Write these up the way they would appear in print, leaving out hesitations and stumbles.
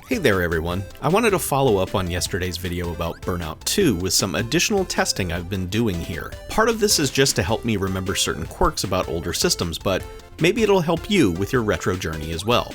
Hey there everyone, I wanted to follow up on yesterday's video about Burnout 2 with some additional testing I've been doing here. Part of this is just to help me remember certain quirks about older systems, but maybe it'll help you with your retro journey as well.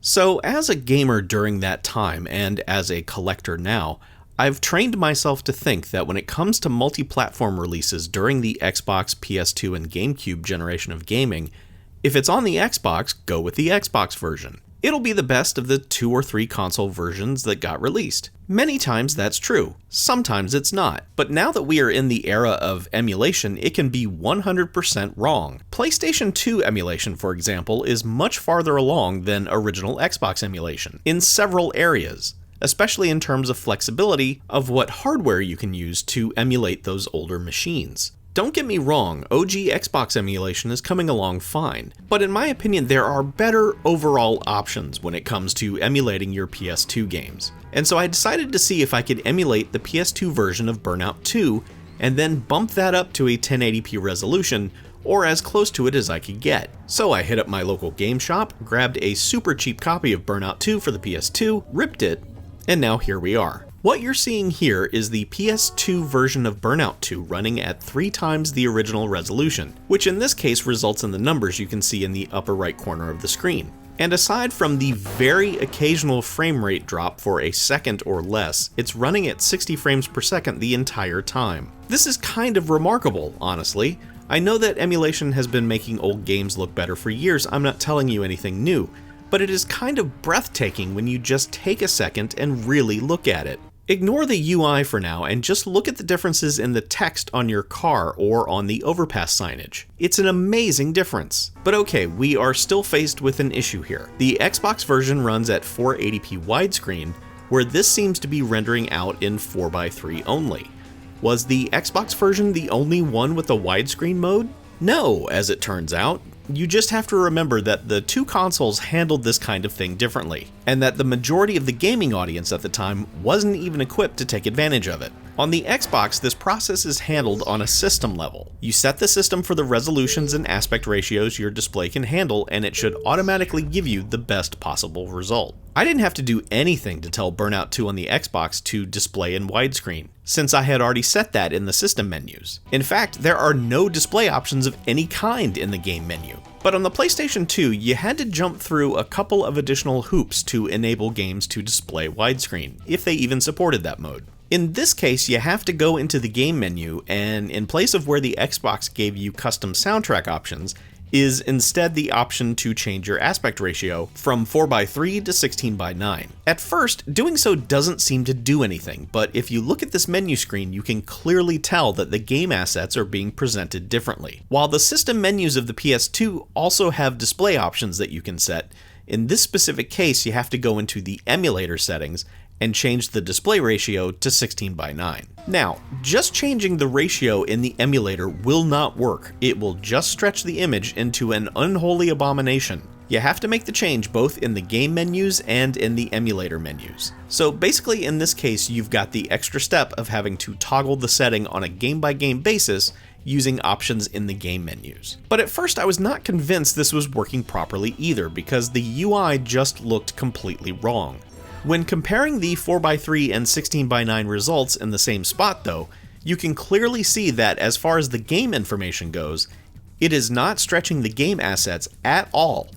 So as a gamer during that time, and as a collector now, I've trained myself to think that when it comes to multi-platform releases during the Xbox, PS2, and GameCube generation of gaming, if it's on the Xbox, go with the Xbox version. It'll be the best of the 2 or 3 console versions that got released. Many times that's true, sometimes it's not. But now that we are in the era of emulation, it can be 100% wrong. PlayStation 2 emulation, for example, is much farther along than original Xbox emulation, in several areas, especially in terms of flexibility of what hardware you can use to emulate those older machines. Don't get me wrong, OG Xbox emulation is coming along fine, but in my opinion there are better overall options when it comes to emulating your PS2 games. And so I decided to see if I could emulate the PS2 version of Burnout 2 and then bump that up to a 1080p resolution, or as close to it as I could get. So I hit up my local game shop, grabbed a super cheap copy of Burnout 2 for the PS2, ripped it, and now here we are. What you're seeing here is the PS2 version of Burnout 2 running at 3 times the original resolution, which in this case results in the numbers you can see in the upper right corner of the screen. And aside from the very occasional frame rate drop for a second or less, it's running at 60 frames per second the entire time. This is kind of remarkable, honestly. I know that emulation has been making old games look better for years, I'm not telling you anything new, but it is kind of breathtaking when you just take a second and really look at it. Ignore the UI for now and just look at the differences in the text on your car or on the overpass signage. It's an amazing difference. But okay, we are still faced with an issue here. The Xbox version runs at 480p widescreen, where this seems to be rendering out in 4:3 only. Was the Xbox version the only one with the widescreen mode? No, as it turns out. You just have to remember that the 2 consoles handled this kind of thing differently, and that the majority of the gaming audience at the time wasn't even equipped to take advantage of it. On the Xbox, this process is handled on a system level. You set the system for the resolutions and aspect ratios your display can handle, and it should automatically give you the best possible result. I didn't have to do anything to tell Burnout 2 on the Xbox to display in widescreen, since I had already set that in the system menus. In fact, there are no display options of any kind in the game menu. But on the PlayStation 2, you had to jump through a couple of additional hoops to enable games to display widescreen, if they even supported that mode. In this case, you have to go into the game menu, and in place of where the Xbox gave you custom soundtrack options, is instead the option to change your aspect ratio from 4:3 to 16:9. At first, doing so doesn't seem to do anything, but if you look at this menu screen, you can clearly tell that the game assets are being presented differently. While the system menus of the PS2 also have display options that you can set, in this specific case you have to go into the emulator settings and change the display ratio to 16:9. Now, just changing the ratio in the emulator will not work. It will just stretch the image into an unholy abomination. You have to make the change both in the game menus and in the emulator menus. So basically in this case, you've got the extra step of having to toggle the setting on a game-by-game basis using options in the game menus. But at first I was not convinced this was working properly either, because the UI just looked completely wrong. When comparing the 4:3 and 16:9 results in the same spot though, you can clearly see that as far as the game information goes, it is not stretching the game assets at all,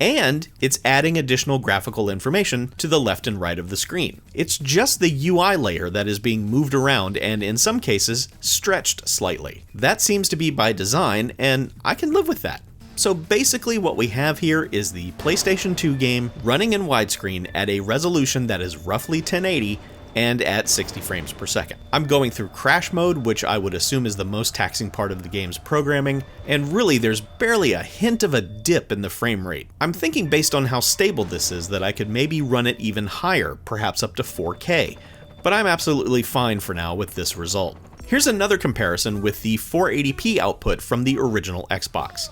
and it's adding additional graphical information to the left and right of the screen. It's just the UI layer that is being moved around and in some cases stretched slightly. That seems to be by design, and I can live with that. So basically what we have here is the PlayStation 2 game running in widescreen at a resolution that is roughly 1080 and at 60 frames per second. I'm going through crash mode, which I would assume is the most taxing part of the game's programming, and really there's barely a hint of a dip in the frame rate. I'm thinking based on how stable this is that I could maybe run it even higher, perhaps up to 4K, but I'm absolutely fine for now with this result. Here's another comparison with the 480p output from the original Xbox.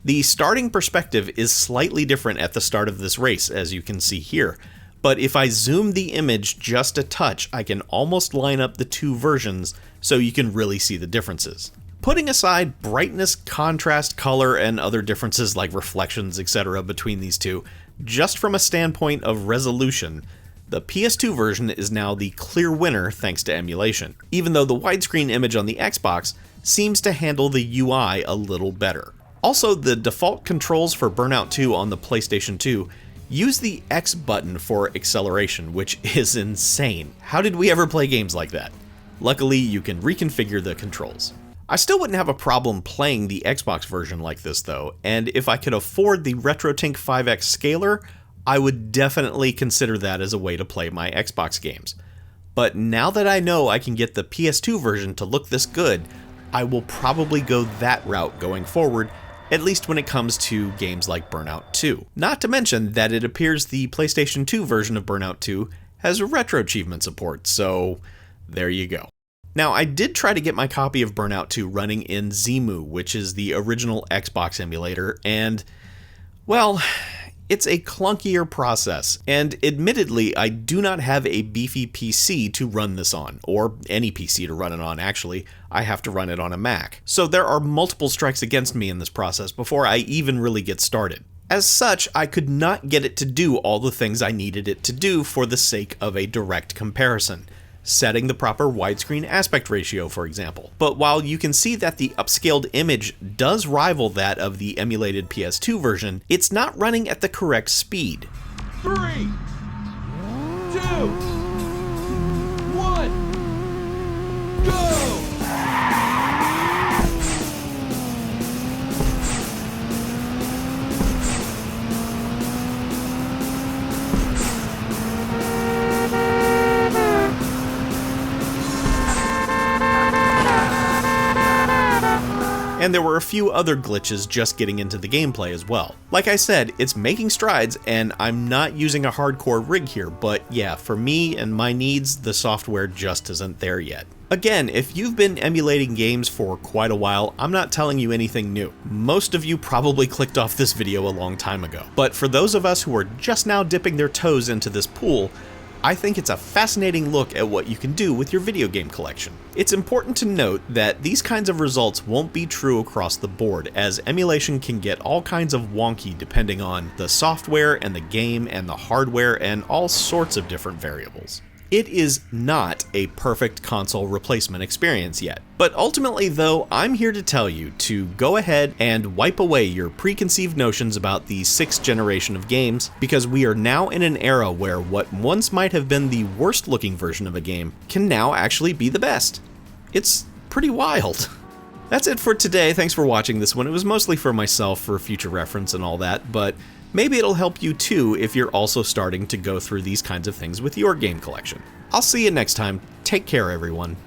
The starting perspective is slightly different at the start of this race, as you can see here, but if I zoom the image just a touch, I can almost line up the 2 versions so you can really see the differences. Putting aside brightness, contrast, color, and other differences like reflections, etc. between these two, just from a standpoint of resolution, the PS2 version is now the clear winner thanks to emulation, even though the widescreen image on the Xbox seems to handle the UI a little better. Also, the default controls for Burnout 2 on the PlayStation 2 use the X button for acceleration, which is insane. How did we ever play games like that? Luckily, you can reconfigure the controls. I still wouldn't have a problem playing the Xbox version like this though, and if I could afford the RetroTink 5X scaler, I would definitely consider that as a way to play my Xbox games. But now that I know I can get the PS2 version to look this good, I will probably go that route going forward, at least when it comes to games like Burnout 2. Not to mention that it appears the PlayStation 2 version of Burnout 2 has retro achievement support, so there you go. Now, I did try to get my copy of Burnout 2 running in Zemu, which is the original Xbox emulator, and, well, it's a clunkier process, and admittedly, I do not have a beefy PC to run this on, or any PC to run it on, actually. I have to run it on a Mac. So there are multiple strikes against me in this process before I even really get started. As such, I could not get it to do all the things I needed it to do for the sake of a direct comparison. Setting the proper widescreen aspect ratio, for example. But while you can see that the upscaled image does rival that of the emulated PS2 version, it's not running at the correct speed. 3, 2, 1, go! And there were a few other glitches just getting into the gameplay as well. Like I said, it's making strides, and I'm not using a hardcore rig here, but yeah, for me and my needs, the software just isn't there yet. Again, if you've been emulating games for quite a while, I'm not telling you anything new. Most of you probably clicked off this video a long time ago. But for those of us who are just now dipping their toes into this pool, I think it's a fascinating look at what you can do with your video game collection. It's important to note that these kinds of results won't be true across the board, as emulation can get all kinds of wonky depending on the software and the game and the hardware and all sorts of different variables. It is not a perfect console replacement experience yet. But ultimately though, I'm here to tell you to go ahead and wipe away your preconceived notions about the 6th generation of games, because we are now in an era where what once might have been the worst looking version of a game can now actually be the best. It's pretty wild. That's it for today. Thanks for watching this one. It was mostly for myself for future reference and all that, but maybe it'll help you too if you're also starting to go through these kinds of things with your game collection. I'll see you next time. Take care, everyone.